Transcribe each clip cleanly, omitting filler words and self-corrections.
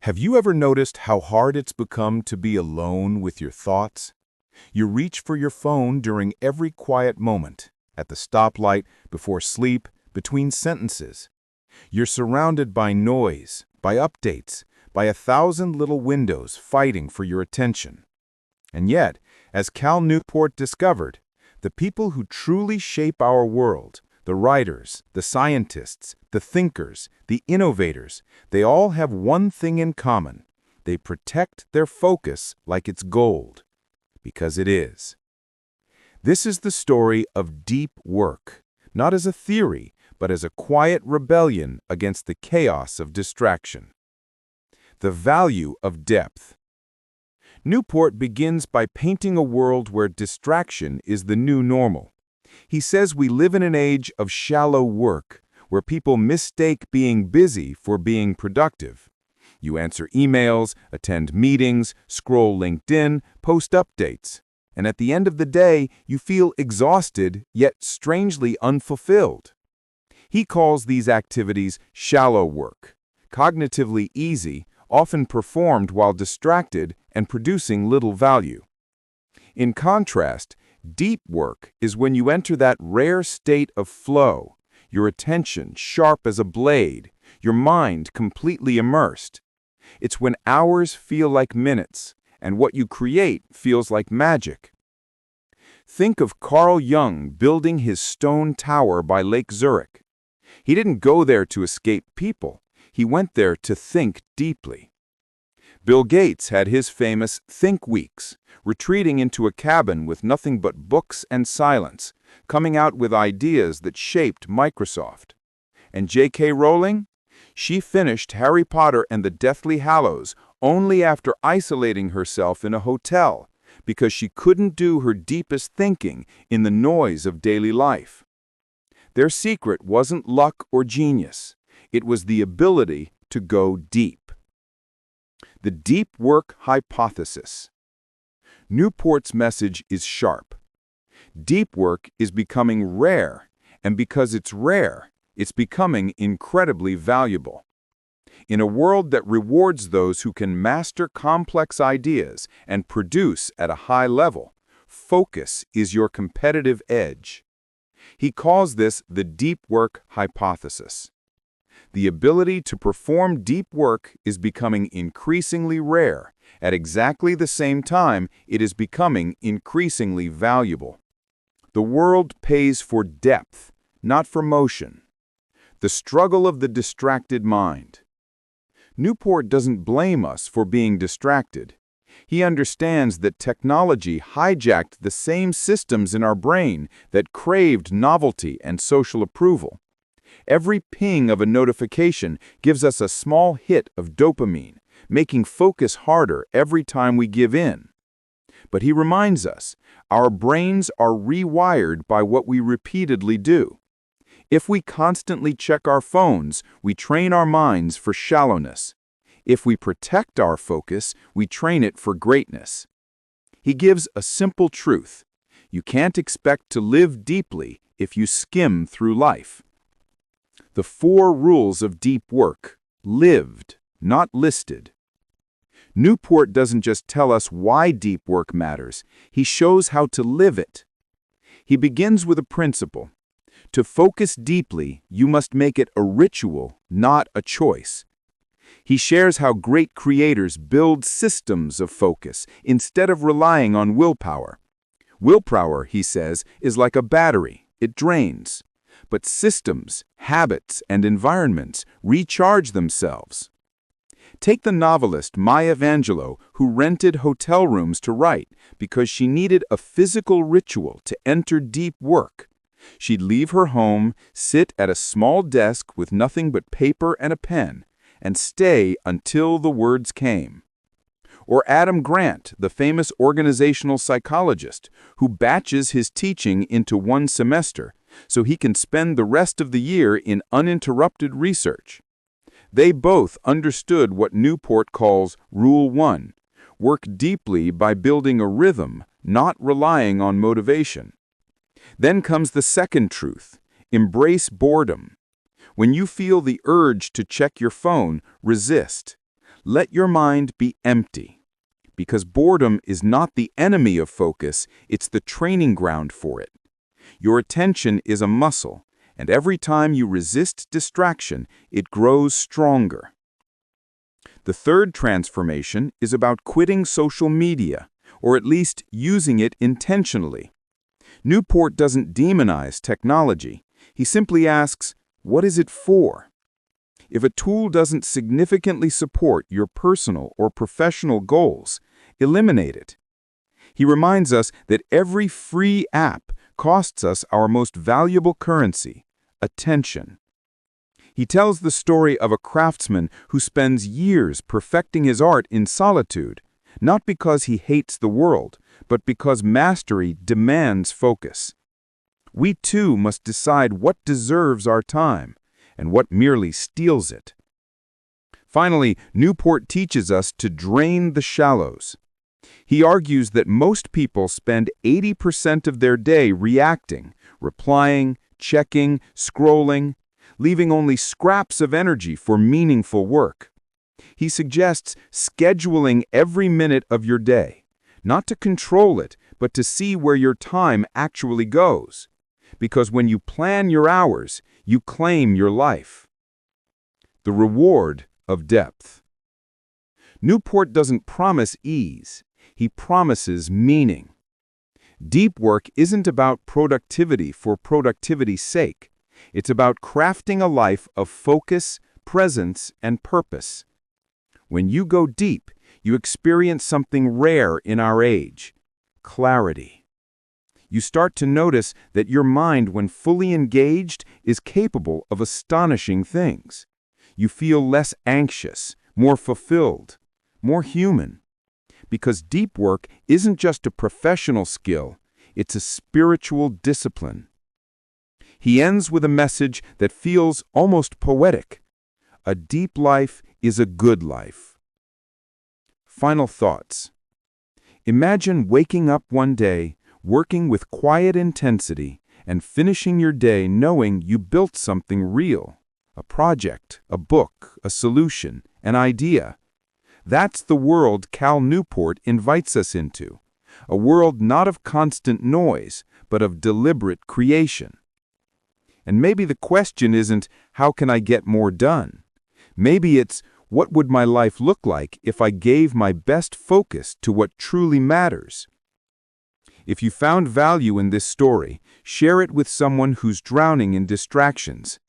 Have you ever noticed how hard it's become to be alone with your thoughts? You reach for your phone during every quiet moment, at the stoplight, before sleep, between sentences. You're surrounded by noise, by updates, by 1,000 little windows fighting for your attention. And yet, as Cal Newport discovered, the people who truly shape our world, the writers, the scientists, the thinkers, the innovators, they all have one thing in common. They protect their focus like it's gold. Because it is. This is the story of deep work, not as a theory, but as a quiet rebellion against the chaos of distraction. The value of depth. Newport begins by painting a world where distraction is the new normal. He says we live in an age of shallow work, where people mistake being busy for being productive. You answer emails, attend meetings, scroll LinkedIn, post updates. And at the end of the day, you feel exhausted, yet strangely unfulfilled. He calls these activities shallow work, cognitively easy, often performed while distracted and producing little value. In contrast, deep work is when you enter that rare state of flow, your attention sharp as a blade, your mind completely immersed. It's when hours feel like minutes, and what you create feels like magic. Think of Carl Jung building his stone tower by Lake Zurich. He didn't go there to escape people. He went there to think deeply. Bill Gates had his famous Think Weeks, retreating into a cabin with nothing but books and silence, coming out with ideas that shaped Microsoft. And J.K. Rowling? She finished Harry Potter and the Deathly Hallows only after isolating herself in a hotel because she couldn't do her deepest thinking in the noise of daily life. Their secret wasn't luck or genius. It was the ability to go deep. The deep work hypothesis. Newport's message is sharp. Deep work is becoming rare, and because it's rare, it's becoming incredibly valuable. In a world that rewards those who can master complex ideas and produce at a high level, focus is your competitive edge. He calls this the deep work hypothesis. The ability to perform deep work is becoming increasingly rare. At exactly the same time, it is becoming increasingly valuable. The world pays for depth, not for motion. The struggle of the distracted mind. Newport doesn't blame us for being distracted. He understands that technology hijacked the same systems in our brain that craved novelty and social approval. Every ping of a notification gives us a small hit of dopamine, making focus harder every time we give in. But he reminds us, our brains are rewired by what we repeatedly do. If we constantly check our phones, we train our minds for shallowness. If we protect our focus, we train it for greatness. He gives a simple truth. You can't expect to live deeply if you skim through life. The 4 rules of deep work, lived, not listed. Newport doesn't just tell us why deep work matters, he shows how to live it. He begins with a principle. To focus deeply, you must make it a ritual, not a choice. He shares how great creators build systems of focus instead of relying on willpower. Willpower, he says, is like a battery. It drains. But systems, habits, and environments recharge themselves. Take the novelist Maya Angelou, who rented hotel rooms to write because she needed a physical ritual to enter deep work. She'd leave her home, sit at a small desk with nothing but paper and a pen, and stay until the words came. Or Adam Grant, the famous organizational psychologist, who batches his teaching into one semester so he can spend the rest of the year in uninterrupted research. They both understood what Newport calls Rule 1, work deeply by building a rhythm, not relying on motivation. Then comes the second truth, embrace boredom. When you feel the urge to check your phone, resist. Let your mind be empty, because boredom is not the enemy of focus, it's the training ground for it. Your attention is a muscle, and every time you resist distraction, it grows stronger. The third transformation is about quitting social media, or at least using it intentionally. Newport doesn't demonize technology. He simply asks, what is it for? If a tool doesn't significantly support your personal or professional goals, eliminate it. He reminds us that every free app costs us our most valuable currency, attention. He tells the story of a craftsman who spends years perfecting his art in solitude, not because he hates the world, but because mastery demands focus. We too must decide what deserves our time and what merely steals it. Finally, Newport teaches us to drain the shallows. He argues that most people spend 80% of their day reacting, replying, checking, scrolling, leaving only scraps of energy for meaningful work. He suggests scheduling every minute of your day, not to control it, but to see where your time actually goes. Because when you plan your hours, you claim your life. The reward of depth. Newport doesn't promise ease, he promises meaning. Deep work isn't about productivity for productivity's sake. It's about crafting a life of focus, presence, and purpose. When you go deep, you experience something rare in our age: clarity. You start to notice that your mind, when fully engaged, is capable of astonishing things. You feel less anxious, more fulfilled, more human. Because deep work isn't just a professional skill, it's a spiritual discipline. He ends with a message that feels almost poetic. A deep life is a good life. Final thoughts. Imagine waking up one day, working with quiet intensity, and finishing your day knowing you built something real. A project, a book, a solution, an idea. That's the world Cal Newport invites us into. A world not of constant noise, but of deliberate creation. And maybe the question isn't, how can I get more done? Maybe it's, what would my life look like if I gave my best focus to what truly matters? If you found value in this story, share it with someone who's drowning in distractions.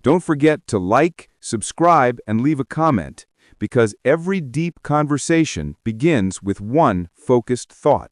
Don't forget to like, subscribe, and leave a comment, because every deep conversation begins with one focused thought.